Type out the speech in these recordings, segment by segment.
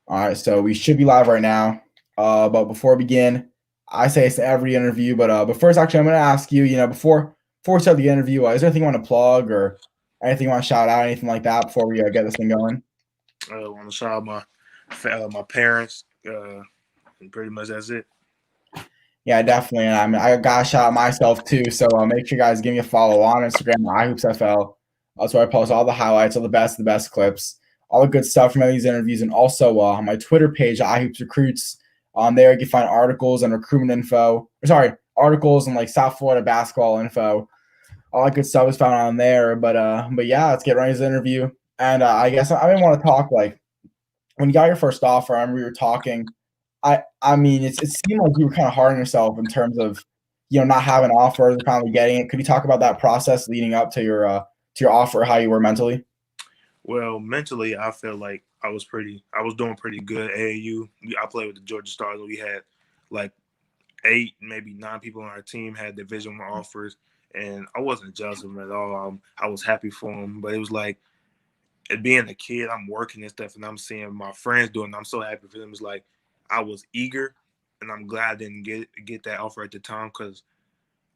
All right, so we should be live right now. But before we begin, I say it's every interview. But first, actually, I'm going to ask you. Before we start the interview, is there anything you want to plug or anything you want to shout out, anything like that before we get this thing going? I want to shout out my parents, and pretty much that's it. Yeah, definitely. And I mean, I got to shout out myself too. So make sure you guys give me a follow on Instagram, iHoopsFL. That's where I post all the highlights, all the best clips, all the good stuff from these interviews, and also on my Twitter page, iHoops Recruits. On there, you can find articles and recruitment info. Sorry, articles and like South Florida basketball info. All that good stuff is found on there. But yeah, let's get right into the interview. And I guess I didn't want to talk like when you got your first offer. I remember we were talking. I mean, it seemed like you were kind of hard on yourself in terms of not having offers or finally getting it. Could you talk about that process leading up to your offer, how you were mentally? Well, mentally, I felt like I was doing pretty good at AAU. I played with the Georgia Stars. We had like 8, maybe 9 people on our team had Division One offers, and I wasn't jealous of them at all. I was happy for them, but it was like, being a kid, I'm working and stuff, and I'm seeing my friends doing it. I'm so happy for them. It's like I was eager, and I'm glad I didn't get that offer at the time because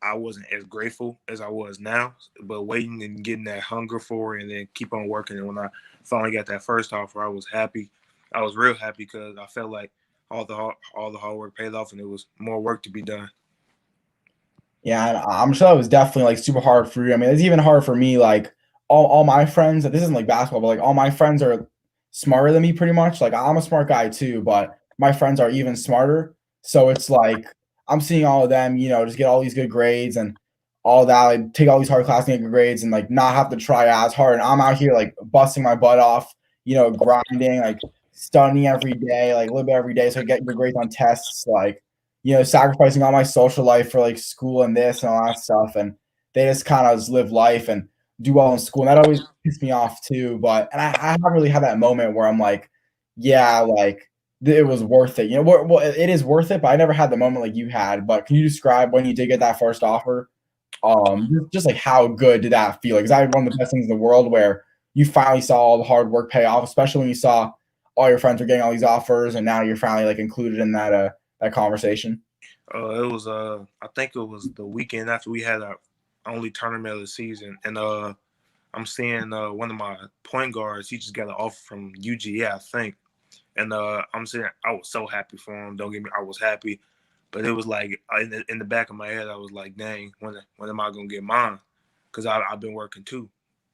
I wasn't as grateful as I was now. But waiting and getting that hunger for it, and then keep on working. And when I finally got that first offer, I was happy. I was real happy because I felt like all the hard work paid off, and it was more work to be done. Yeah, and I'm sure that was definitely like super hard for you. I mean, it's even hard for me. Like all my friends, this isn't like basketball, but like all my friends are smarter than me pretty much. Like I'm a smart guy too, but my friends are even smarter. So it's like I'm seeing all of them, just get all these good grades and all that, like take all these hard classes and get good grades and like not have to try as hard. And I'm out here like busting my butt off, grinding, like studying every day, like a little bit every day, so I get good grades on tests, like sacrificing all my social life for like school and this and all that stuff. And they just kind of just live life and do well in school. And that always pisses me off too. And I haven't really had that moment where I'm like, yeah, like it was worth it. Well, it is worth it, but I never had the moment like you had. But can you describe when you did get that first offer? Just like how good did that feel? Like, is that one of the best things in the world where you finally saw all the hard work pay off, especially when you saw all your friends were getting all these offers and now you're finally like included in that conversation? It was I think it was the weekend after we had our only tournament of the season, and I'm seeing one of my point guards. He just got an offer from UGA, I think, and I'm saying I was so happy for him. Don't get me, I was happy, but it was like in the back of my head, I was like, dang, when am I gonna get mine? Because I've been working too,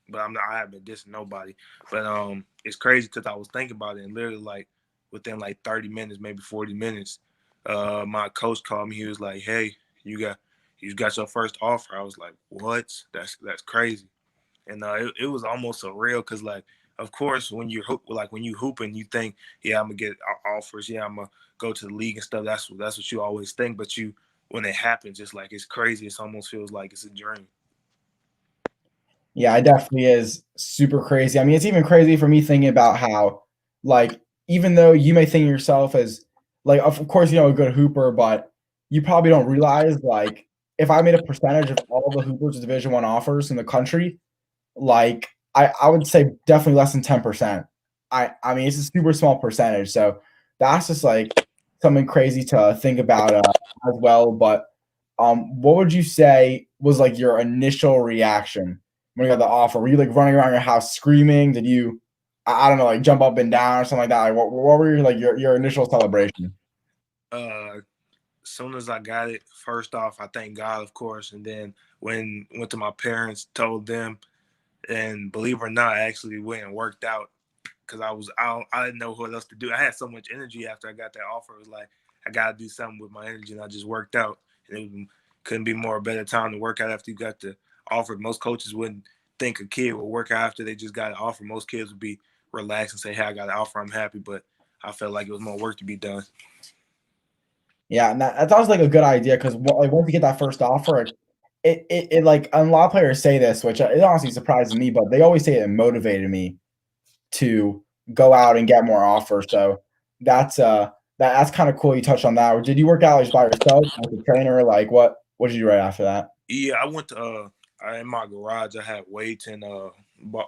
but I haven't been dissing nobody. But it's crazy because I was thinking about it, and literally like within like 30 minutes, maybe 40 minutes, my coach called me. He was like, "Hey, you got your first offer." I was like, "What? That's crazy." And it was almost surreal because like, of course, when you hooping, you think, yeah, I'm gonna get offers. Yeah, I'm gonna go to the league and stuff. That's what you always think. But when it happens, it's like it's crazy. It almost feels like it's a dream. Yeah, it definitely is super crazy. I mean, it's even crazy for me thinking about how, like, even though you may think of yourself as, like, of course, a good hooper, but you probably don't realize, like, if I made a percentage of all the hoopers with Division One offers in the country, like, I would say definitely less than 10%. I mean, it's a super small percentage. So that's just like something crazy to think about as well. But what would you say was like your initial reaction when you got the offer? Were you like running around your house screaming? Did you, I don't know, like jump up and down or something like that? Like, what were your like your initial celebration? As soon as I got it, first off, I thank God, of course, and then when went to my parents, told them, and believe it or not, I actually went and worked out because I didn't know what else to do. I had so much energy after I got that offer. It was like I got to do something with my energy, and I just worked out. And couldn't be more a better time to work out after you got the offer. Most coaches wouldn't think a kid would work out after they just got an offer. Most kids would be relaxed and say, "Hey, I got an offer. I'm happy." But I felt like it was more work to be done. Yeah, and that sounds like a good idea because like once you get that first offer, it like and a lot of players say this, which it honestly surprises me, but they always say it motivated me to go out and get more offers. So that's that's kind of cool. You touched on that. Or did you work out just by yourself, like a trainer? Like what did you do right after that? Yeah, I went to in my garage. I had weights and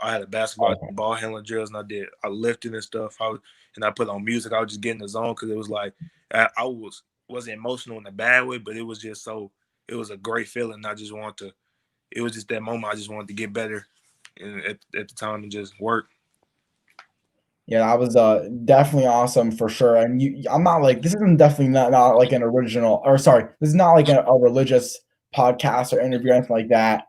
I had a basketball Okay. ball handling drills, and I lifted and stuff. And I put on music. I would just get in the zone because it was like I wasn't emotional in a bad way, but it was just it was a great feeling. I just wanted to. It was just that moment. I just wanted to get better, and at the time and just work. Yeah, that was definitely awesome for sure. And I'm not like this isn't definitely not like an original or sorry, this is not like a religious podcast or interview or anything like that.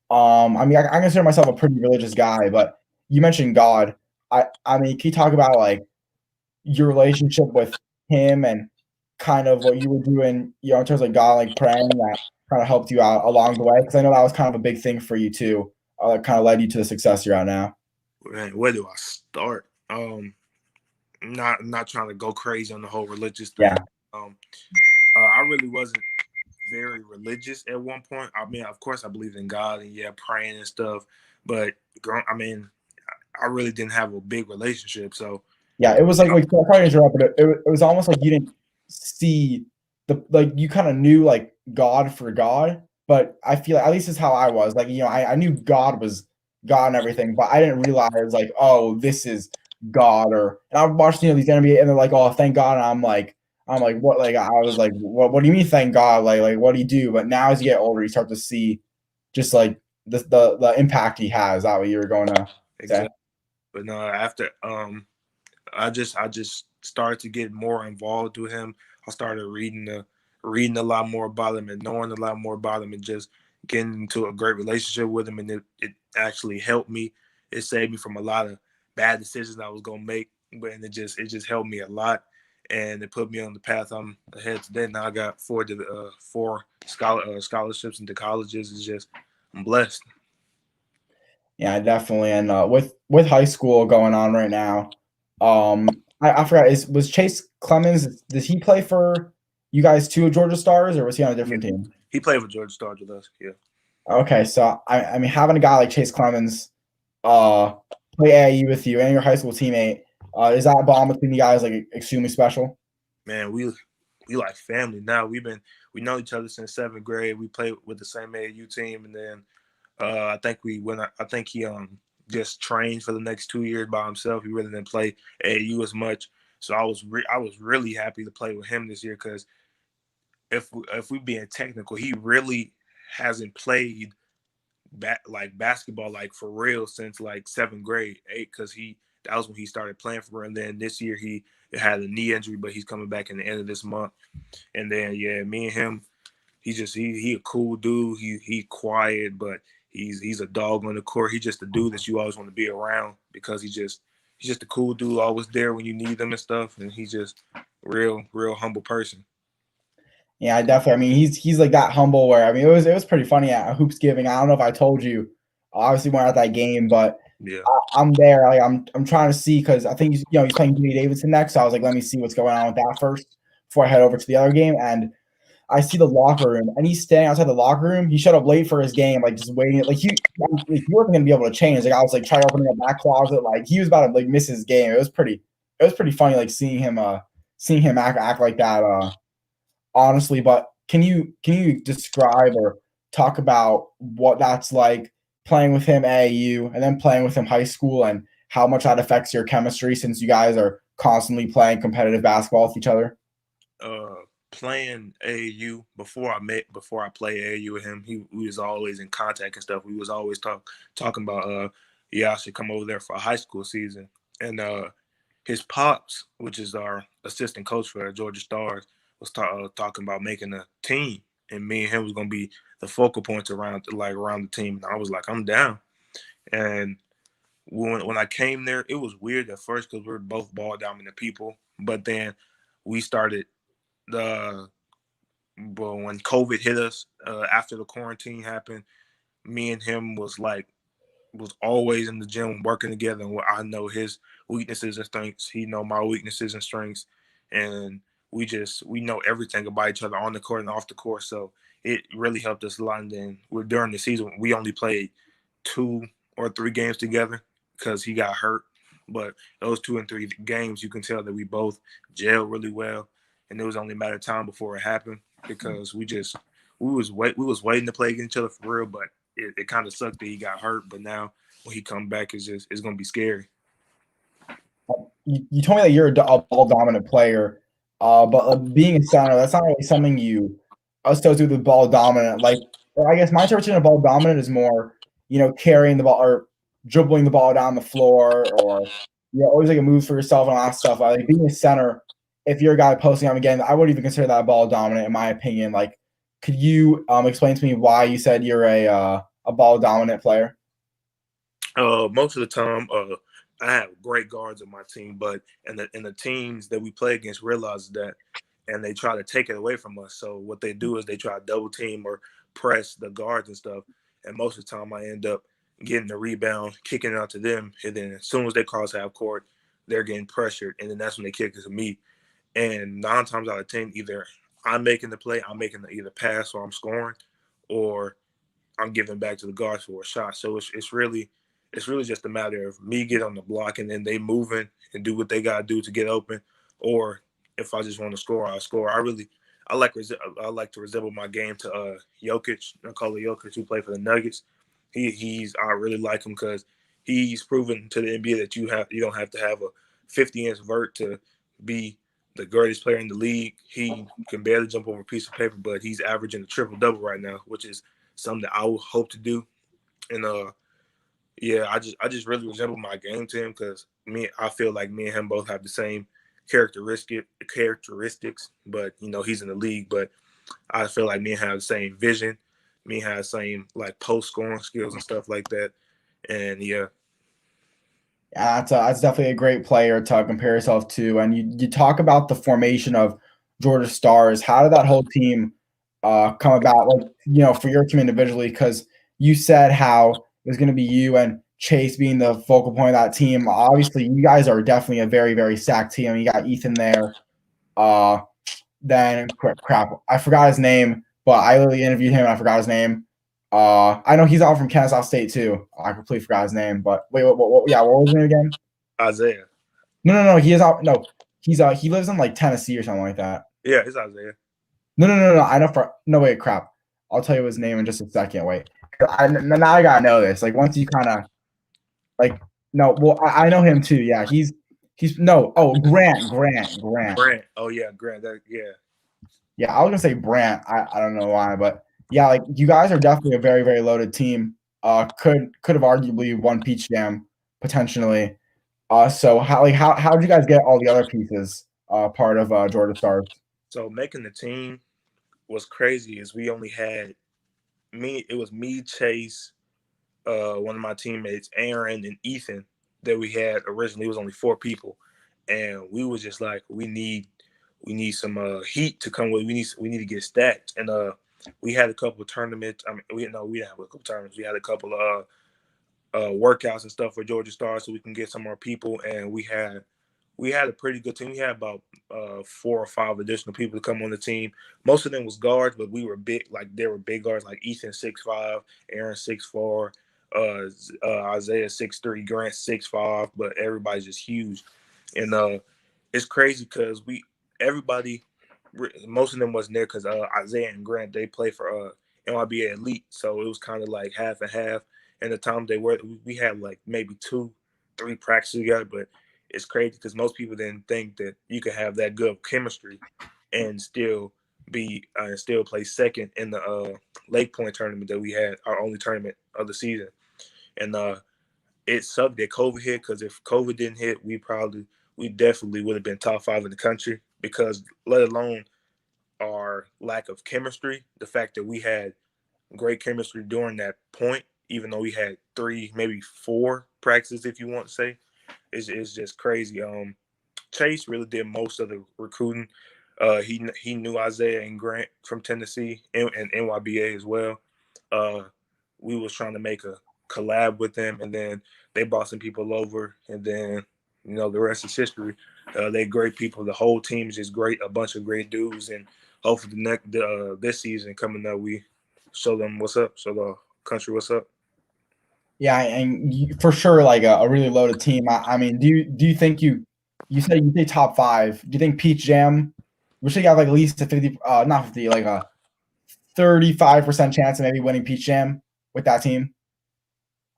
I mean, I consider myself a pretty religious guy, but you mentioned God. I mean, can you talk about like your relationship with Him and kind of what you were doing, in terms of God, like praying that kind of helped you out along the way? Because I know that was kind of a big thing for you too. That kind of led you to the success you're at now. Man, where do I start? Not trying to go crazy on the whole religious thing. Yeah. Um, I really wasn't very religious at one point. I mean, of course, I believed in God and praying and stuff. But I mean, I really didn't have a big relationship. So Yeah, it was like sorry to interrupt, but it was almost like you didn't see like you kind of knew like God for God, but I feel like, at least is how I was. Like, I knew God was God and everything, but I didn't realize like, oh, this is God and I watched, these NBA and they're like, oh, thank God. And I'm like, what? Like, I was like, what do you mean, thank God? Like, what do you do? But now as you get older, you start to see just like the impact he has. Is that what you were going to say? exactly. But no, after I just started to get more involved with him. I started reading a lot more about him and knowing a lot more about him and just getting into a great relationship with him. And it actually helped me. It saved me from a lot of bad decisions I was gonna make, but it just helped me a lot. And it put me on the path I'm ahead today. Now I got four scholarships into colleges. It's just I'm blessed. Yeah, definitely. And with high school going on right now, I forgot was Chase Clemens? Did he play for you guys too, Georgia Stars, or was he on a Yeah, different team? he played for Georgia Stars with us. Yeah. Okay, so I mean having a guy like Chase Clemens uh play AAU with you and your high school teammate, is that bond between you guys like extremely special? Man, we like family now. We know each other since seventh grade. We played with the same AAU team, and then I think he just trained for the next 2 years by himself. He really didn't play AAU as much. So I was really happy to play with him this year because if we being technical, he really hasn't played like basketball like for real since like seventh grade, eight, because he that was when he started playing for real. And then this year he had a knee injury, but he's coming back in the end of this month. And then me and him, he a cool dude. He quiet, but he's a dog on the court. He's just a dude that you always want to be around because he's just a cool dude, always there when you need them and stuff. And he's just real humble person. Yeah, I definitely. I mean, he's like that humble. Where I mean, it was pretty funny at Hoops Giving. I don't know if I told you. Obviously, we're at that game, but Yeah. I'm there. Like, I'm trying to see because I think he's playing Jimmy Davidson next. So I was like, let me see what's going on with that first before I head over to the other game. And I see the locker room, and he's standing outside the locker room. He showed up late for his game, like just waiting. Like he wasn't gonna be able to change. Like I was like trying opening up that closet. Like he was about to like miss his game. It was pretty funny, like seeing him act like that. Honestly, but can you describe or talk about what that's like playing with him AAU and then playing with him high school and how much that affects your chemistry since you guys are constantly playing competitive basketball with each other? uh Playing AAU before I play AAU with him, we was always in contact and stuff. We was always talking about yeah, I should come over there for a high school season. And his pops, which is our assistant coach for Georgia Stars, was talking about making a team, and me and him was gonna be the focal points around the team. And I was like, I'm down. And when I came there, it was weird at first because we were both ball dominant people, but then we started the but when COVID hit us after the quarantine happened, me and him was always in the gym working together. And I know his weaknesses and strengths. He know my weaknesses and strengths, and we know everything about each other on the court and off the court. So it really helped us a lot. And then during the season, we only played 2 or 3 games together because he got hurt. But those 2 and 3 games, you can tell that we both gelled really well, and it was only a matter of time before it happened because we was waiting to play against each other for real. But it kind of sucked that he got hurt. But now when he come back is going to be scary. You told me that you're a ball dominant player, but being a center, that's not really something you associate with ball dominant. Like, or I guess my interpretation of ball dominant is more, carrying the ball or dribbling the ball down the floor, or always like a move for yourself and all that stuff. Like being a center, if you're a guy posting up again, I wouldn't even consider that ball dominant in my opinion. Like, could you explain to me why you said you're a ball dominant player? Most of the time, I have great guards on my team, but and the teams that we play against realize that, and they try to take it away from us. So what they do is they try to double team or press the guards and stuff. And most of the time, I end up getting the rebound, kicking it out to them, and then as soon as they cross half court, they're getting pressured, and then that's when they kick it to me. And 9 times out of 10, either I'm making the play, I'm making the either pass or I'm scoring, or I'm giving back to the guards for a shot. So it's really just a matter of me get on the block and then they moving and do what they gotta do to get open. Or if I just want to score, I'll score. I like to resemble my game to Jokic, Nikola Jokic, who played for the Nuggets. I really like him because he's proven to the NBA that you don't have to have a 50-inch vert to be the greatest player in the league. He can barely jump over a piece of paper, but he's averaging a triple double right now, which is something that I would hope to do. And yeah, I just really resemble my game to him because I feel like me and him both have the same characteristics, but he's in the league. But I feel like me and him have the same vision, me and have the same like post scoring skills and stuff like that. And yeah. Yeah, that's definitely a great player to compare yourself to. And you talk about the formation of Georgia Stars. How did that whole team come about? Like, for your team individually, because you said how it was going to be you and Chase being the focal point of that team. Obviously, you guys are definitely a very, very stacked team. You got Ethan there. Then crap, I forgot his name, but I literally interviewed him and I forgot his name. I know he's out from Kennesaw State too. I completely forgot his name, but wait, yeah, what was his name again? Isaiah. No, he is out. No, he lives in like Tennessee or something like that. Yeah, it's Isaiah. No. I know wait, crap. I'll tell you his name in just a second. Wait, now I gotta know this. Like once you kind of like no, well I know him too. Yeah, he's no. Oh, Grant. Grant. Oh yeah, Grant. Yeah. Yeah, I was gonna say Brant. I don't know why, but yeah, like you guys are definitely a very, very loaded team. Could have arguably won Peach Jam potentially. So how did you guys get all the other pieces part of Georgia Stars? So making the team was crazy. Is we only had me. It was me, Chase, one of my teammates, Aaron, and Ethan that we had originally. It was only 4 people, and we was just like, we need some heat to come with. We need to get stacked. And we had a couple of tournaments. I mean, we didn't have a couple of tournaments. We had a couple of workouts and stuff for Georgia Stars so we can get some more people. And we had a pretty good team. We had about 4 or 5 additional people to come on the team. Most of them was guards, but we were big. Like there were big guards like Ethan 6'5", Aaron 6'4", Isaiah 6'3", Grant 6'5", but everybody's just huge. And it's crazy because most of them wasn't there because Isaiah and Grant, they play for NYBA Elite, so it was kind of like half and half. And the time we had like maybe 2-3 practices together, but it's crazy because most people didn't think that you could have that good chemistry and still play second in the Lake Point tournament that we had, our only tournament of the season. And it sucked that COVID hit because if COVID didn't hit, we definitely would have been top 5 in the country because let alone our lack of chemistry, the fact that we had great chemistry during that point, even though we had 3, maybe 4 practices, if you want to say, is just crazy. Chase really did most of the recruiting. He knew Isaiah and Grant from Tennessee and NYBA as well. We was trying to make a collab with them, and then they brought some people over, and then the rest is history. They're great people. The whole team is just great, a bunch of great dudes, and hopefully this season coming up, we show them what's up, show the country what's up. Yeah, and for sure, like a really loaded team. I mean, do you think you say top 5? Do you think Peach Jam? We should have like at least a 50, not 50, like a 35% chance of maybe winning Peach Jam with that team.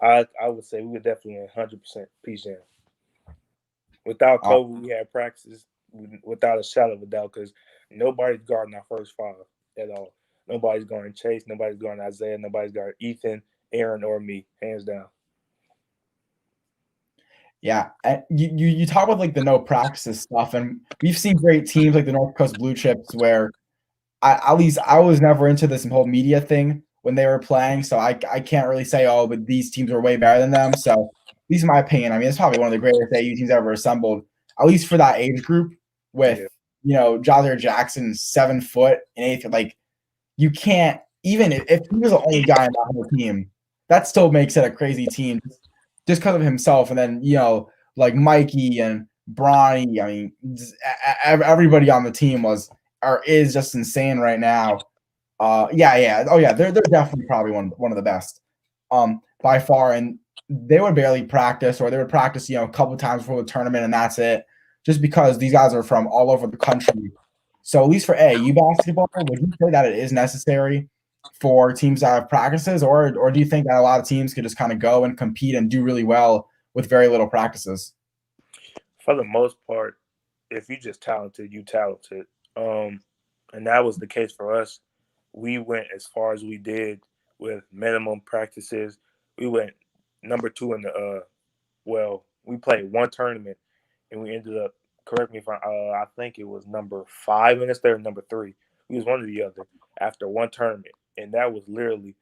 I would say we were definitely 100% peace jam. Without Uh, Kobe, we had practices without a shadow of a doubt because nobody's guarding our first five at all. Nobody's guarding Chase. Nobody's guarding Isaiah. Nobody's guarding Ethan, Aaron, or me, hands down. yeah, and you talk about like the no practices stuff, and we've seen great teams like the North Coast Blue Chips where at least I was never into this whole media thing when they were playing, so I can't really say, oh, but these teams are way better than them. So, at least in my opinion, I mean, it's probably one of the greatest AU teams ever assembled, at least for that age group. With Yeah. Jazier Jackson, 7 foot and eighth, like you can't even if he was the only guy in that whole team, that still makes it a crazy team just because of himself. And then like Mikey and Bronny, I mean, everybody on the team is just insane right now. Yeah. Oh yeah, they're definitely probably one of the best, by far. And they would barely practice, or they would practice, a couple times before the tournament, and that's it. Just because these guys are from all over the country. So at least for AAU basketball, would you say that it is necessary for teams to have practices, or do you think that a lot of teams could just kind of go and compete and do really well with very little practices? For the most part, if you just talented, you talented. And that was the case for us. We went as far as we did with minimum practices. We went number 2 in the we played one tournament and we ended up, correct me if I think it was number 5 in this there, number 3. We was one or the other after one tournament, and that was literally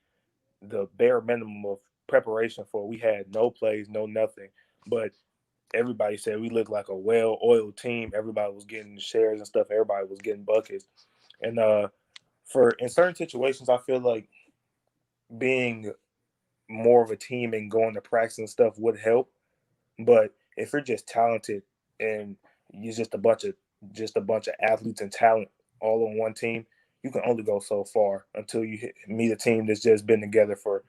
the bare minimum of preparation for. We had no plays, no nothing, but everybody said we looked like a well-oiled team. Everybody was getting shares and stuff. Everybody was getting buckets, and for in certain situations, I feel like being more of a team and going to practice and stuff would help. But if you're just talented and you're just a bunch of athletes and talent all on one team, you can only go so far until you meet a team that's just been together for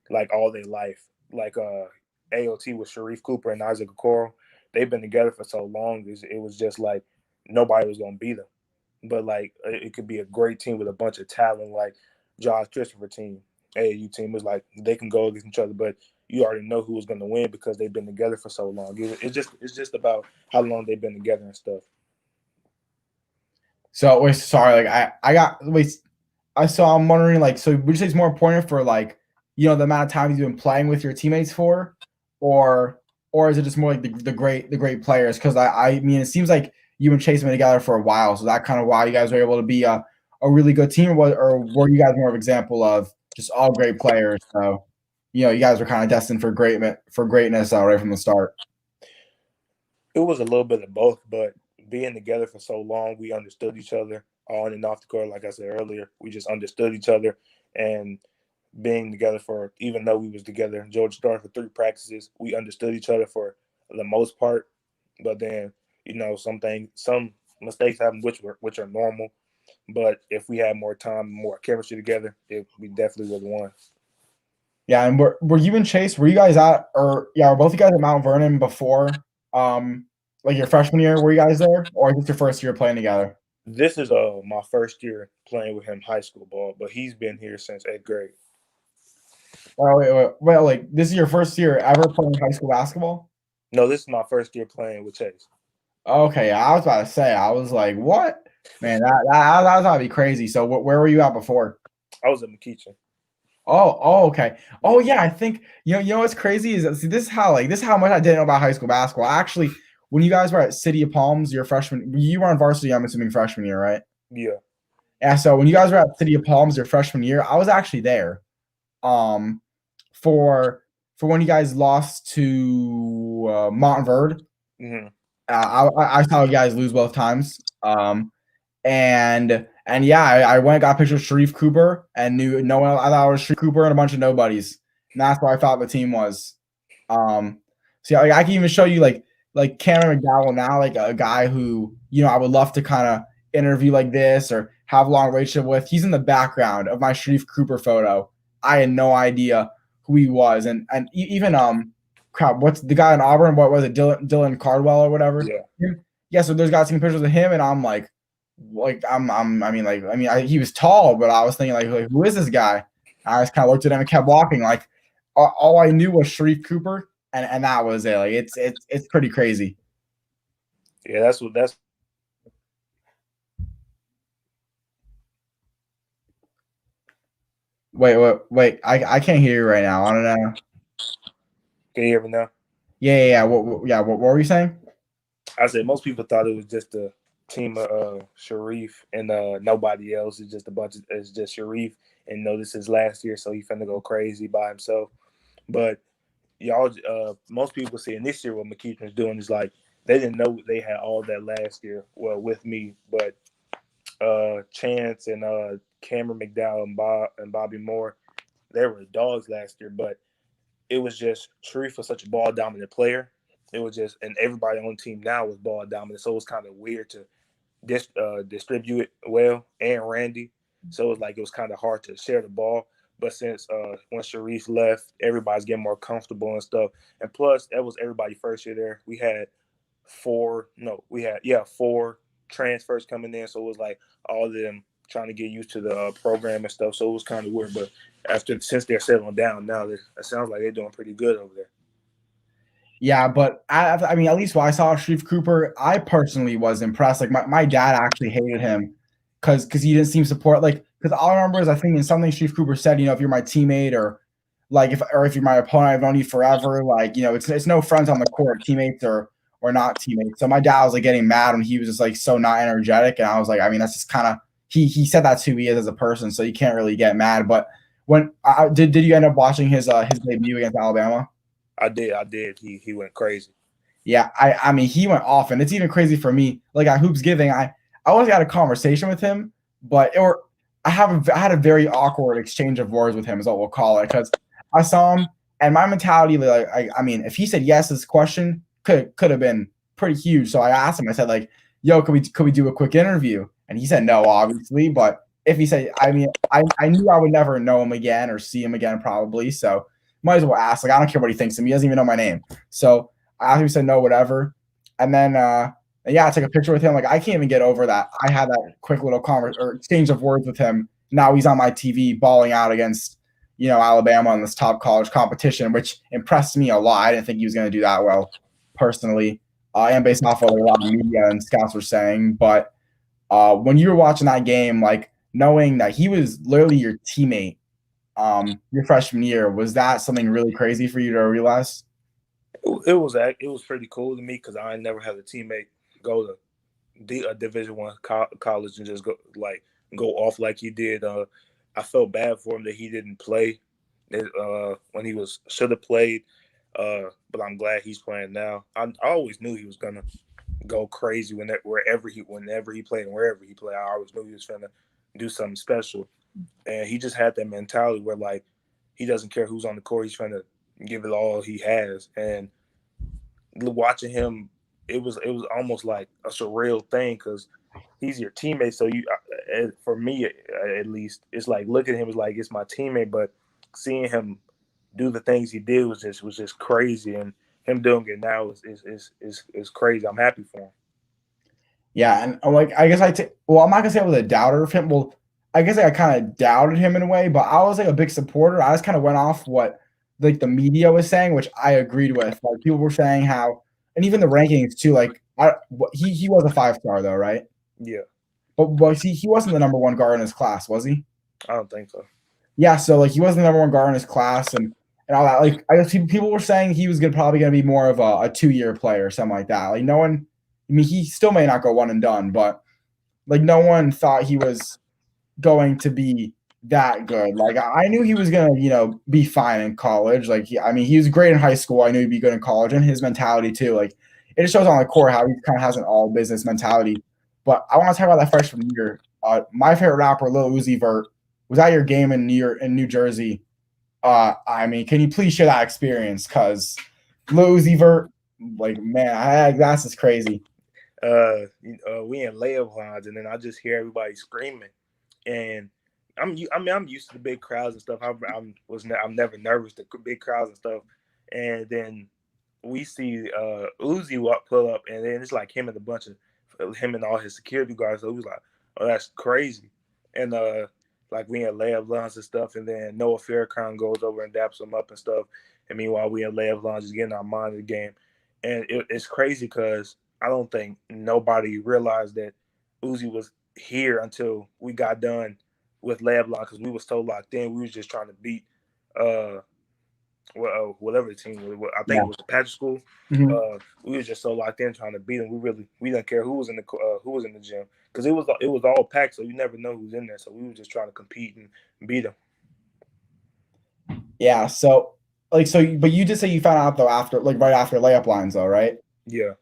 like all their life. Like AOT with Sharif Cooper and Isaac Okoro, they've been together for so long. It was just like nobody was gonna beat them. But like it could be a great team with a bunch of talent, like Josh Christopher team, AAU team was like they can go against each other, but you already know who was going to win because they've been together for so long. It's just about how long they've been together and stuff. So wait, sorry, like I got wait. So I'm wondering, like, so would you say it's more important for like the amount of time you've been playing with your teammates for, or is it just more like the great players? Because I mean, it seems like you and Chase have been together for a while, so that kind of why you guys were able to be a really good team, or were you guys more of an example of just all great players? So you guys were kind of destined for greatness right from the start. It was a little bit of both, but being together for so long, we understood each other on and off the court. Like I said earlier, we just understood each other, and being together for, even though we was together in Georgia Star for 3 practices, we understood each other for the most part. But then some mistakes happen, which are normal. But if we had more time, more chemistry together, we definitely would have won. Yeah, and were you and Chase? Were you guys were both you guys at Mount Vernon before, like your freshman year? Were you guys there, or is this your first year playing together? This is my first year playing with him high school ball, but he's been here since 8th grade. Oh, wait, like this is your first year ever playing high school basketball? No, this is my first year playing with Chase. Okay, I was about to say, I was like, what? Man, that was gotta be crazy. So where were you at before? I was at McKeaching. Okay. Oh yeah, I think what's crazy is that, see, this is how much I didn't know about high school basketball. Actually, when you guys were at City of Palms, your freshman, you were on varsity, I'm assuming freshman year, right? Yeah. Yeah. So when you guys were at City of Palms your freshman year, I was actually there. Um, for when you guys lost to Montverde. Mm-hmm. I saw you guys lose both times. And yeah, I went and got a picture of Sharif Cooper and knew no one. I thought it was Sharif Cooper and a bunch of nobodies. And that's what I thought the team was. So yeah, like, I can even show you like Cameron McDowell now, like a guy who I would love to kind of interview like this or have a long relationship with. He's in the background of my Sharif Cooper photo. I had no idea who he was, and even crap, what's the guy in Auburn? What was it, Dylan Cardwell or whatever? Yeah. Yeah. So there's guys taking pictures of him, and I'm like he was tall, but I was thinking like who is this guy? I just kind of looked at him and kept walking. Like all I knew was Sharif Cooper, and that was it. Like it's pretty crazy. Yeah, that's. Wait. I can't hear you right now. I don't know. Can you hear me now? Yeah. What were you saying? I said most people thought it was just a team of Sharif and nobody else. It's just a bunch of it's just Sharif, and this is last year, so he finna go crazy by himself. But y'all, most people saying this year what McKeithen's doing is like they didn't know they had all that last year. Well, with me, but Chance and Cameron McDowell and Bobby Moore, they were dogs last year, but it was just Sharif was such a ball dominant player. It was just, and everybody on the team now was ball dominant, so it was kind of weird to distribute it well, and Randy. So it was kind of hard to share the ball. But since when Sharif left, everybody's getting more comfortable and stuff. And plus, that was everybody first year there. We had four transfers coming in, so it was like all of them trying to get used to the program and stuff. So it was kind of weird. But since they're settling down now, it sounds like they're doing pretty good over there. Yeah, but I mean, at least when I saw Sharif Cooper, I personally was impressed. Like my dad actually hated him because he didn't seem support. Like because all I remember is I think in something Sharif Cooper said, if you're my teammate or like if you're my opponent, I've known you forever. Like it's no friends on the court, teammates or not teammates. So my dad was like getting mad when he was just like so not energetic, and I was like, I mean, that's just kind of he said that's who he is as a person, so you can't really get mad. But when did you end up watching his debut against Alabama? I did. He went crazy. Yeah, I mean he went off, and it's even crazy for me. Like at Hoops Giving, I always had a conversation with him, but I had a very awkward exchange of words with him, is what we'll call it, because I saw him, and my mentality, like I mean, if he said yes to this question, could have been pretty huge. So I asked him, I said like, "Yo, could we do a quick interview?" And he said no, obviously, but if he said, I mean, I knew I would never know him again or see him again probably, so might as well ask. Like I don't care what he thinks of me; he doesn't even know my name, so. I asked him, he said no, whatever. And then, yeah, I took a picture with him. Like, I can't even get over that. I had that quick little exchange of words with him. Now he's on my TV balling out against, Alabama in this top college competition, which impressed me a lot. I didn't think he was going to do that well, personally, and based off of what a lot of media and scouts were saying. But when you were watching that game, like, knowing that he was literally your teammate your freshman year, was that something really crazy for you to realize? It was pretty cool to me because I never had a teammate go to a Division I college and just go off like he did. I felt bad for him that he didn't play when he should have played, but I'm glad he's playing now. I always knew he was gonna go crazy whenever he played and wherever he played. I always knew he was gonna do something special, and he just had that mentality where like he doesn't care who's on the court. He's trying to give it all he has, and watching him, it was almost like a surreal thing because he's your teammate. So for me at least, it's like looking at him is like it's my teammate, but seeing him do the things he did was just crazy, and him doing it now is crazy. I'm happy for him. Yeah, and like I guess well, I'm not gonna say I was a doubter of him. Well, I guess I kind of doubted him in a way, but I was like a big supporter. I just kind of went off what like the media was saying, which I agreed with. Like people were saying how, and even the rankings too. Like he was a 5-star though, right? Yeah, but he wasn't the number one guard in his class, was he? I don't think so. Yeah, so like he wasn't the number one guard in his class, and all that. Like I guess people were saying he was probably gonna be more of a 2-year player or something like that. Like no one, I mean, he still may not go one and done, but like no one thought he was going to be that good. Like I knew he was gonna, be fine in college. Like I mean, he was great in high school. I knew he'd be good in college, and his mentality too. Like it just shows on the court how he kind of has an all business mentality. But I want to talk about that freshman year. My favorite rapper, Lil Uzi Vert, was at your game in New Jersey. I mean, can you please share that experience? Because Lil Uzi Vert, like man, that's just crazy. We in layup lines, and then I just hear everybody screaming, and I'm used to the big crowds and stuff. I'm never nervous to big crowds and stuff, and then we see Uzi pull up, and then it's like him and all his security guards. So it was like, oh, that's crazy, and like we in layup lines and stuff, and then Noah Faircon goes over and daps him up and stuff. And meanwhile, we in layup lines just getting our mind in the game. And it's crazy because I don't think nobody realized that Uzi was here until we got done with layup line because we were so locked in. We was just trying to beat uh whatever the team was. I think Yeah. it was Patrick School. Mhm. We was just so locked in trying to beat them. We didn't care who was in the gym because it was all packed, so you never know who's in there. So we were just trying to compete and beat them. Yeah. So but you did say you found out though after like right after layup lines though, right? Yeah.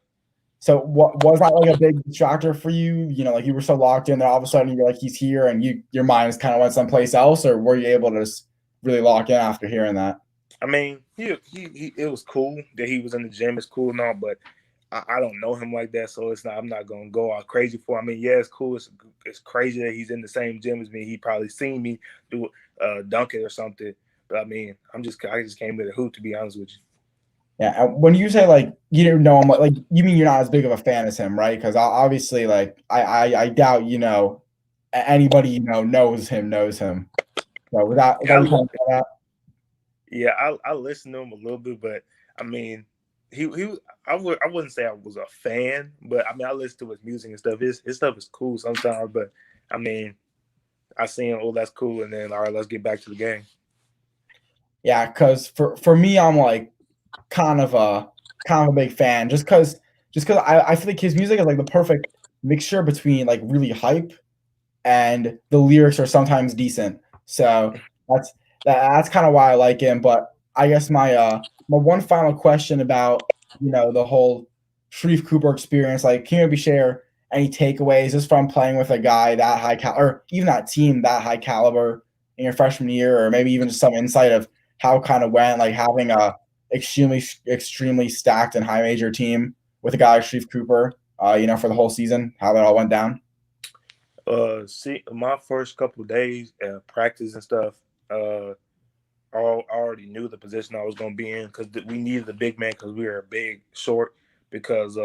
So what was that like a big distractor for you? You know, like you were so locked in that all of a sudden you're like he's here and your mind is kind of went someplace else, or were you able to just really lock in after hearing that? I mean, it was cool that he was in the gym. It's cool and all, but I don't know him like that, so I'm not gonna go all crazy for. I mean, yeah, it's cool. It's crazy that he's in the same gym as me. He probably seen me do dunk it or something. But I mean, I just came with a hoop to be honest with you. Yeah, when you say like you didn't know him, like you mean you're not as big of a fan as him, right? Because obviously, like I doubt anybody knows him knows him. So without Yeah, you trying to say that? yeah, I listened to him a little bit, but I mean, he was I wouldn't say I was a fan, but I mean I listened to his music and stuff. His stuff is cool sometimes, but I mean I seen oh that's cool, and then all right, let's get back to the game. Yeah, because for me, I'm like kind of a big fan, just because I feel like his music is like the perfect mixture between like really hype and the lyrics are sometimes decent. So that's that's kind of why I like him. But I guess my one final question about the whole Sharif Cooper experience, like can you maybe share any takeaways just from playing with a guy that or even that team that high caliber in your freshman year, or maybe even just some insight of how it kind of went, like having a extremely stacked and high major team with a guy like Sharif Cooper, for the whole season, how that all went down. See, my first couple of days practice and stuff, I already knew the position I was going to be in because we needed a big man because we were a big short because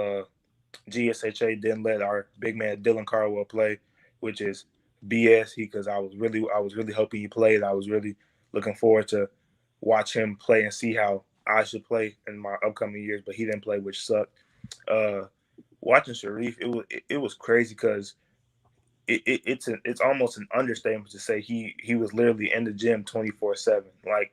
GSHA didn't let our big man Dylan Carwell play, which is BS. Because I was really hoping he played. I was really looking forward to watch him play and see how I should play in my upcoming years, but he didn't play, which sucked. Uh, Watching Sharif, it was crazy because it's almost an understatement to say he was literally in the gym 24/7. Like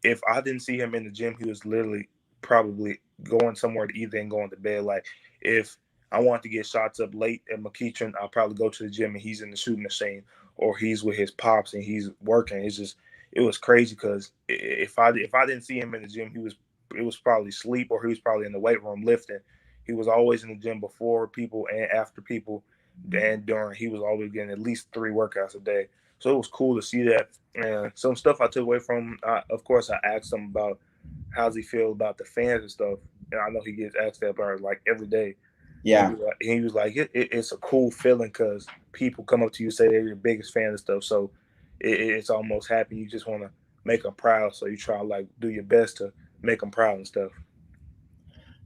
if I didn't see him in the gym, he was literally probably going somewhere to eat and going to bed. Like if I want to get shots up late at McEachern, I'll probably go to the gym and he's in the shooting machine or he's with his pops and he's working. It was crazy because if I didn't see him in the gym, it was probably sleep or he was probably in the weight room lifting. He was always in the gym before people and after people. And during he was always getting at least 3 workouts a day. So it was cool to see that. And some stuff I took away from, of course, I asked him about how's he feel about the fans and stuff. And I know he gets asked that about like every day. Yeah. He was like it's a cool feeling because people come up to you and say they're your biggest fan and stuff. So it's almost happy. You just want to make them proud. So you try to like do your best to make them proud and stuff.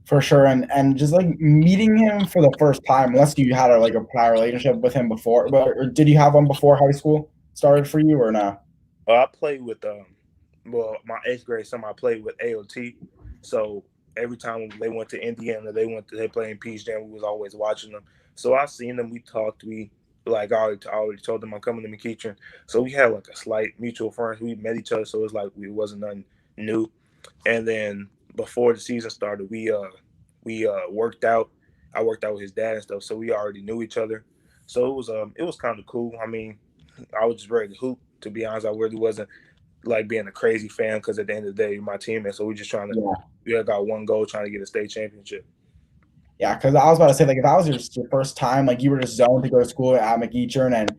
For sure, and just like meeting him for the first time, unless you had a prior relationship with him before, but or did you have one before high school started for you or no? I played with my 8th grade summer I played with AOT. So every time they went to Indiana, they played in Peach Jam. We was always watching them. So I seen them. We talked. We like I already told them I'm coming to McEachern. So we had like a slight mutual friends. We met each other. So it's like it wasn't nothing new. And then before the season started, we worked out. I worked out with his dad and stuff. So we already knew each other. So it was kind of cool. I mean, I was just ready to hoop. To be honest, I really wasn't like being a crazy fan because at the end of the day, you're my teammate. So we're just trying to, we got one goal, trying to get a state championship. Yeah, because I was about to say, like, if that was your first time, like, you were just zoned to go to school at McEachern, and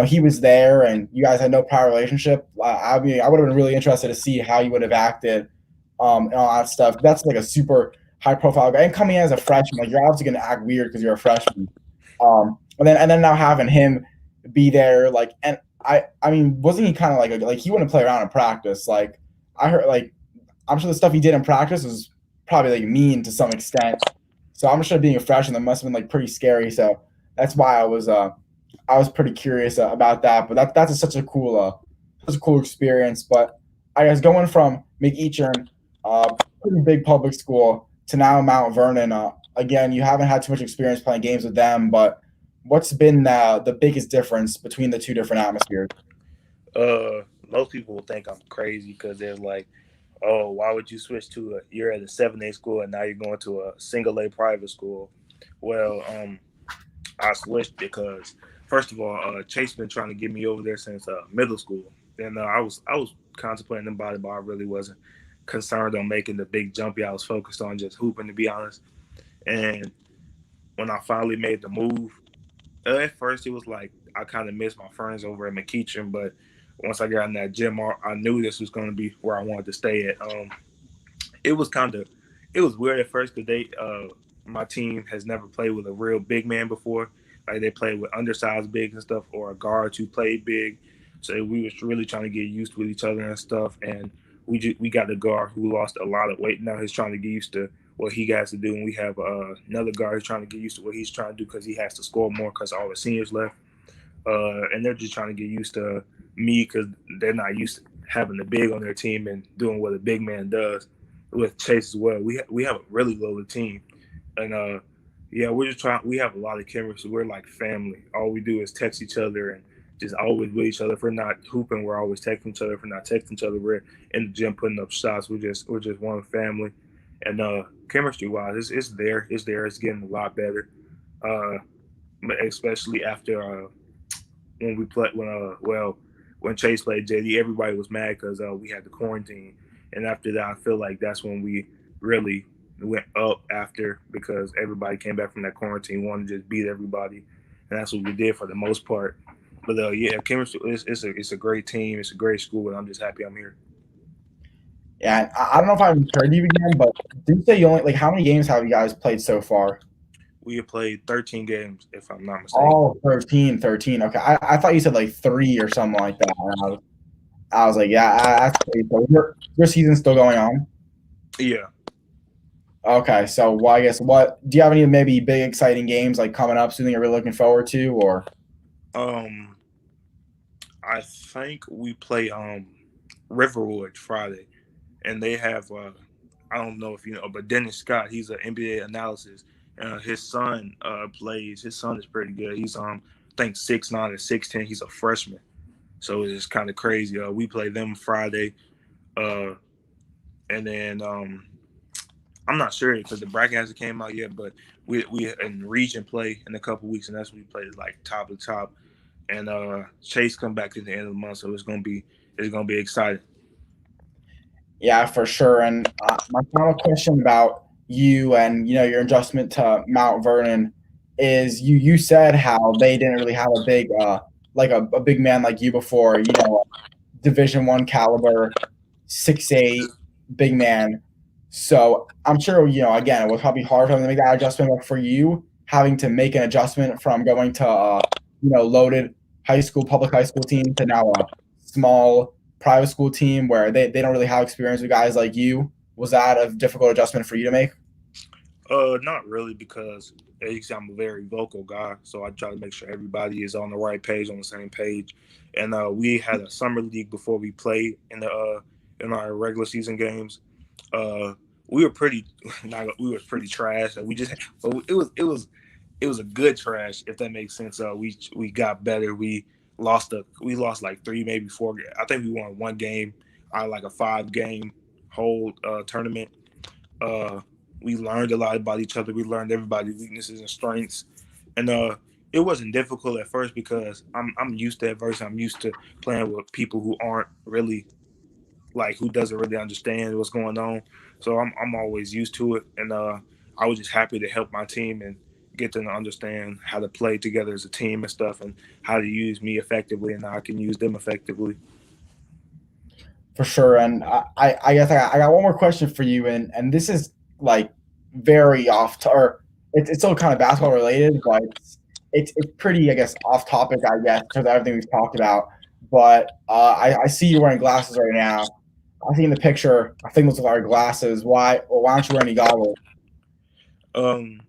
he was there, and you guys had no prior relationship. I mean, I would have been really interested to see how you would have acted, and all that stuff. That's like a super high profile guy, and coming in as a freshman, like, you're obviously going to act weird because you're a freshman. And then now having him be there, like, and I mean, wasn't he kind of like he wouldn't play around in practice? Like, I heard, like, I'm sure the stuff he did in practice was probably like mean to some extent. So I'm sure being a freshman, that must have been like pretty scary. So that's why I was pretty curious about that. But that's such a cool experience. But I guess going from McEachern, pretty big public school, to now Mount Vernon. Again, you haven't had too much experience playing games with them, but what's been the biggest difference between the two different atmospheres? Most people will think I'm crazy because they're like, "Oh, why would you switch to a? You're at a 7A school and now you're going to a single A private school." Well, I switched because first of all, Chase been trying to get me over there since middle school, and I was contemplating about it, but I really wasn't concerned on making the big jump. Yeah, I was focused on just hooping, to be honest. And when I finally made the move, at first it was like I kind of missed my friends over at McEachern, but once I got in that gym, I knew this was going to be where I wanted to stay at. It was kind of it was weird at first because my team has never played with a real big man before. Like they played with undersized bigs and stuff, or a guard who played big. So we was really trying to get used with each other and stuff. And we got a guard who lost a lot of weight. Now he's trying to get used to what he has to do, and we have another guard who's trying to get used to what he's trying to do because he has to score more because all the seniors left. And they're just trying to get used to me because they're not used to having the big on their team and doing what a big man does. With Chase as well, we have a really loaded team, and yeah, we're just trying. We have a lot of chemistry. We're like family. All we do is text each other and just always with each other. If we're not hooping, we're always texting each other. If we're not texting each other, we're in the gym putting up shots. We're just one family, and chemistry wise, it's there. It's there. It's getting a lot better, uh, especially after when we played when Chase played JD, everybody was mad because we had the quarantine, and after that, I feel like that's when we really went up after because everybody came back from that quarantine, wanted to just beat everybody, and that's what we did for the most part. But yeah, chemistry it's a great team, it's a great school, and I'm just happy I'm here. Yeah, I don't know if I've heard you again, but did you say you only like how many games have you guys played so far? We have played 13 games, if I'm not mistaken. Oh, 13, 13. Okay. I thought you said like three or something like that. And I was like, yeah, that's crazy. So your season's still going on? Yeah, Okay. So, well, I guess what do you have any maybe big exciting games like coming up soon that you're really looking forward to? Or um, I think we play Riverwood Friday, and they have I don't know if you know, but Dennis Scott, he's an NBA analysis. His son plays. His son is pretty good. He's I think 6'9" or 6'10". He's a freshman, so it's kind of crazy. We play them Friday, uh, and then I'm not sure because the bracket hasn't came out yet, but we in region play in a couple weeks, and that's when we play like top to top. And Chase come back at the end of the month, so it's gonna be exciting. yeah, for sure. And my final question about you and your adjustment to Mount Vernon is you said how they didn't really have a big like a big man like you before. Division 1 caliber, 6'8" big man. So I'm sure again it was probably hard for them to make that adjustment, but for you having to make an adjustment from going to loaded public high school team to now a small private school team where they don't really have experience with guys like you, was that a difficult adjustment for you to make? Not really because as you see, I'm a very vocal guy, so I try to make sure everybody is on the right page, on the same page. And we had a summer league before we played in our regular season games. Uh, we were pretty, not, we were pretty trash. And we just, but it was a good trash if that makes sense. We got better. We lost like three, maybe four. I think we won one game out of like a 5 game whole tournament. Uh, we learned a lot about each other. We learned everybody's weaknesses and strengths, and it wasn't difficult at first because I'm used to adversity. I'm used to playing with people who aren't really like who doesn't really understand what's going on. So I'm always used to it, and I was just happy to help my team and get them to understand how to play together as a team and stuff, and how to use me effectively, and how I can use them effectively. For sure. And I guess I got one more question for you, and this is like very or it's still kind of basketball related, but it's pretty, I guess, off topic, I guess, because of everything we've talked about. But I see you wearing glasses right now. I see in the picture, I think those are glasses. Why don't you wear any goggles? Um,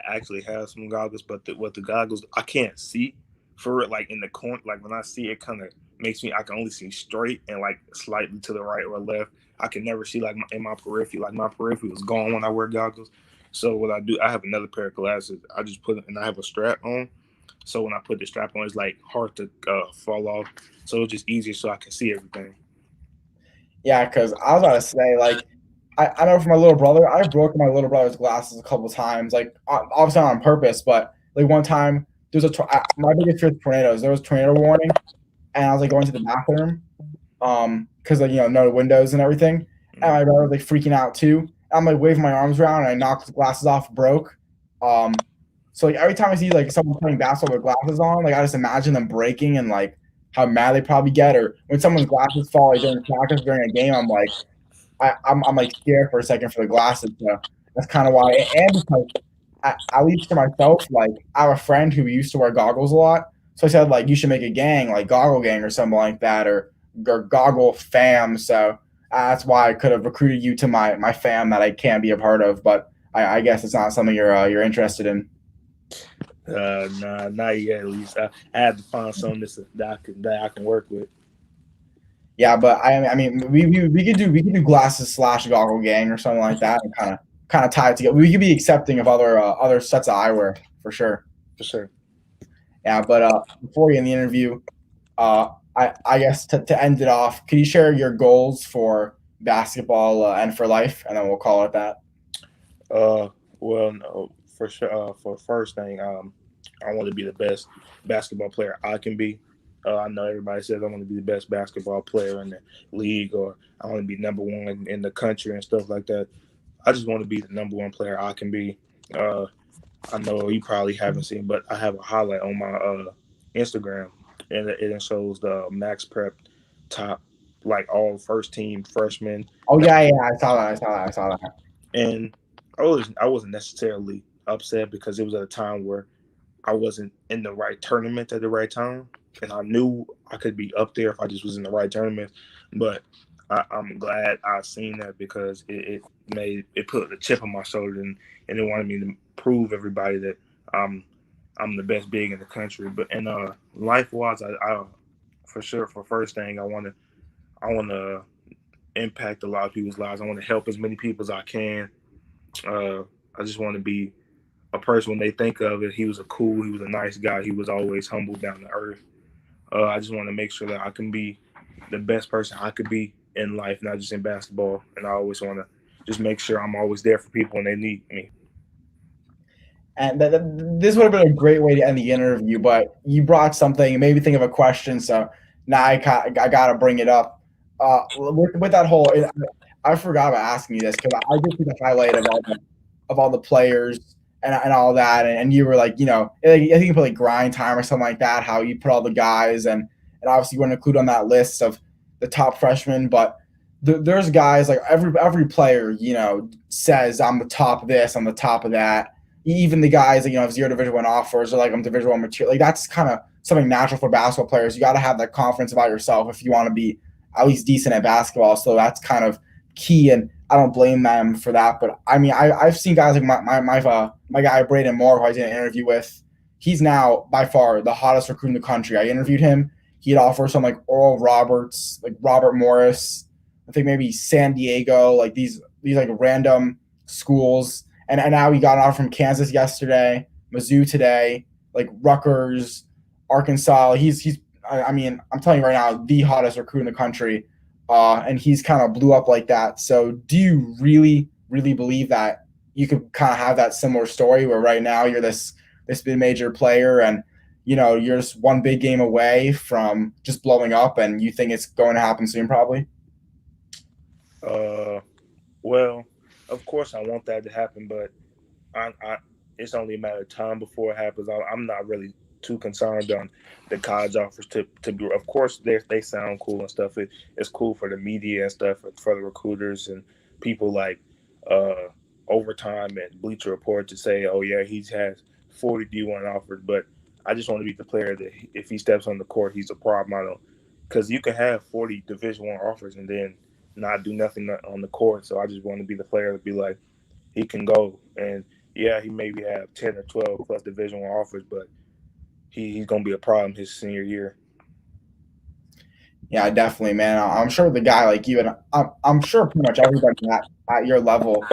actually have some goggles, but with the goggles I can't see for it. Like in the corner, like when I see it, kind of makes me I can only see straight and like slightly to the right or left. I can never see like in my periphery. Like my periphery is gone when I wear goggles. So what I do, I have another pair of glasses. I just put it, and I have a strap on. So when I put the strap on, it's like hard to fall off. So it's just easier so I can see everything. Yeah, because I was about to say, like, I know for my little brother, I've broken my little brother's glasses a couple times, like, obviously not on purpose, but like one time, there was my biggest fear is tornadoes. There was tornado warning, and I was like going to the bathroom, because like no windows and everything, and my brother was like freaking out too. I'm like waving my arms around, and I knocked the glasses off, broke. So like every time I see like someone playing basketball with glasses on, like I just imagine them breaking and like how mad they probably get, or when someone's glasses fall like during practice during a game, I'm like I'm like scared for a second for the glasses. So that's kind of why, and because at least for myself, like I have a friend who used to wear goggles a lot, so I said like you should make a gang, like goggle gang or something like that, or goggle fam. So that's why I could have recruited you to my fam that I can be a part of, but I guess it's not something you're interested in. Nah, not yet. At least I have to find something that I can work with. Yeah, but I mean, we could do glasses slash goggle gang or something like that, and kind of tie it together. We could be accepting of other sets of eyewear for sure. For sure. Yeah, but before we end the interview, I guess to end it off, could you share your goals for basketball and for life, and then we'll call it that. Uh, well, no, for sure. For first thing, I want to be the best basketball player I can be. I know everybody says I want to be the best basketball player in the league, or I want to be number one in the country and stuff like that. I just want to be the number one player I can be. Uh, I know you probably haven't seen, but I have a highlight on my Instagram, and it shows the Max Prep top, like all first team freshmen. Oh yeah, I saw that. I saw that. And I wasn't necessarily upset because it was at a time where I wasn't in the right tournament at the right time, and I knew I could be up there if I just was in the right tournament. But I'm glad I seen that because it made it put a chip on my shoulder, and it wanted me to prove everybody that I'm the best big in the country. But and life wise, I for sure for first thing I want to impact a lot of people's lives. I want to help as many people as I can. Uh, I just want to be a person when they think of it. He was he was a nice guy. He was always humble down to earth. I just want to make sure that I can be the best person I could be in life, not just in basketball. And I always want to just make sure I'm always there for people when they need me. And this would have been a great way to end the interview, but you brought something, it made me think of a question. So now I got to bring it up. With that whole, I forgot about asking you this because I just see the highlight of all the players and all that, and you were like, I think you put like grind time or something like that. How you put all the guys, and obviously you want to include on that list of the top freshmen, but there's guys like every player, says I'm the top of this, I'm the top of that. Even the guys that have zero Division One offers are like I'm Division One material. Like that's kind of something natural for basketball players. You got to have that confidence about yourself if you want to be at least decent at basketball. So that's kind of key, and I don't blame them for that. But I mean, I've seen guys like my guy Braden Moore, who I did an interview with. He's now by far the hottest recruit in the country. I interviewed him. He'd offer some like Oral Roberts, like Robert Morris. I think maybe San Diego, like these like random schools. And now he got an offer from Kansas yesterday, Mizzou today, like Rutgers, Arkansas. I mean, I'm telling you right now, the hottest recruit in the country, and he's kind of blew up like that. So, do you really, really believe that you could kind of have that similar story where right now you're this big major player and you're just one big game away from just blowing up, and you think it's going to happen soon, probably? Uh, well, of course I want that to happen, but it's only a matter of time before it happens. I'm not really too concerned on the college offers to be. Of course, they sound cool and stuff. It's cool for the media and stuff, for the recruiters and people like uh, Overtime and Bleacher Report to say, oh yeah, he has 40 D1 offers. But I just want to be the player that if he steps on the court, he's a problem. I don't because you can have 40 Division One offers and then not do nothing on the court. So I just want to be the player to be like he can go and yeah, he maybe have 10 or 12 plus Division One offers, but he's gonna be a problem his senior year. Yeah, definitely, man. I'm sure the guy like you, and I'm sure pretty much everybody at your level,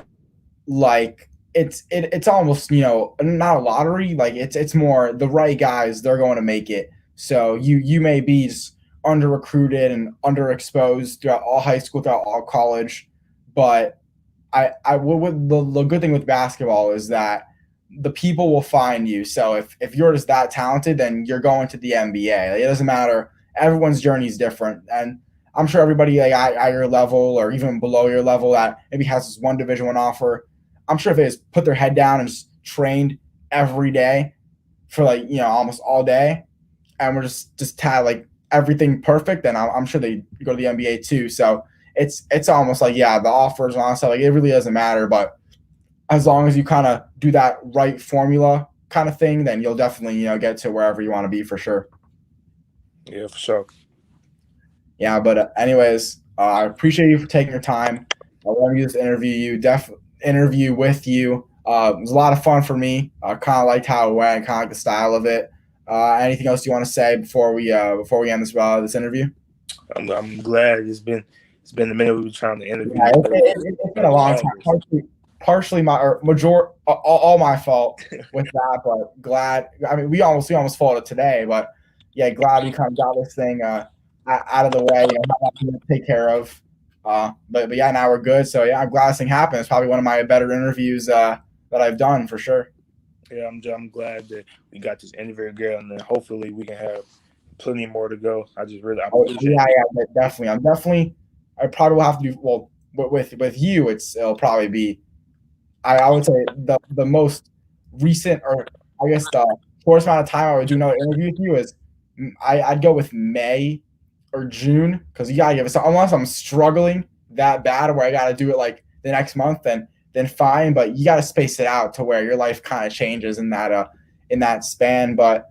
like it's almost, not a lottery. Like it's more the right guys, they're going to make it. So you may be just under recruited and underexposed throughout all high school, throughout all college, but the good thing with basketball is that the people will find you. So if you're just that talented, then you're going to the NBA. Like, it doesn't matter. Everyone's journey is different, and I'm sure everybody like at your level or even below your level that maybe has this one Division One offer. I'm sure if they just put their head down and just trained every day for like almost all day, and we're just had like everything perfect, then I'm sure they go to the NBA too. So it's almost like the offers and all that stuff, like it really doesn't matter. But as long as you kind of do that right formula kind of thing, then you'll definitely get to wherever you want to be for sure. Yeah, for sure. Yeah, but anyways, I appreciate you for taking your time. I want to just interview with you. It was a lot of fun for me. I kind of liked how it went, kind of like the style of it. Anything else you want to say before we end this interview? I'm glad it's been a minute we've been trying to interview. Yeah, it's been a long time. Partially my or all my fault with that, but glad. I mean, we almost fought it today, but yeah, glad we kind of got this thing out of the way. Have to take care of. But yeah, now we're good. So yeah, I'm glad this thing happened. It's probably one of my better interviews that I've done for sure. Yeah, I'm glad that we got this interview, girl, and then hopefully we can have plenty more to go. Definitely. I probably will have to do well with you. It'll probably be. I would say the most recent, or I guess the shortest amount of time I would do another interview with you is I'd go with May or June, because you gotta give us, unless I'm struggling that bad where I gotta do it like the next month, then fine. But you gotta space it out to where your life kind of changes in that span. But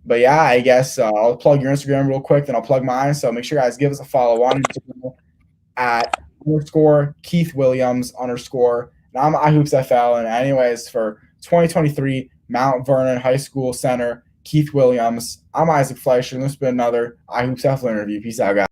yeah, I guess I'll plug your Instagram real quick, then I'll plug mine. So make sure you guys give us a follow on Instagram at _Keith Williams _ and I'm iHoopsFL. And anyways, for 2023 Mount Vernon High School Center, Keith Williams, I'm Isaac Fleischer, and this has been another iHoopsFL interview. Peace out, guys.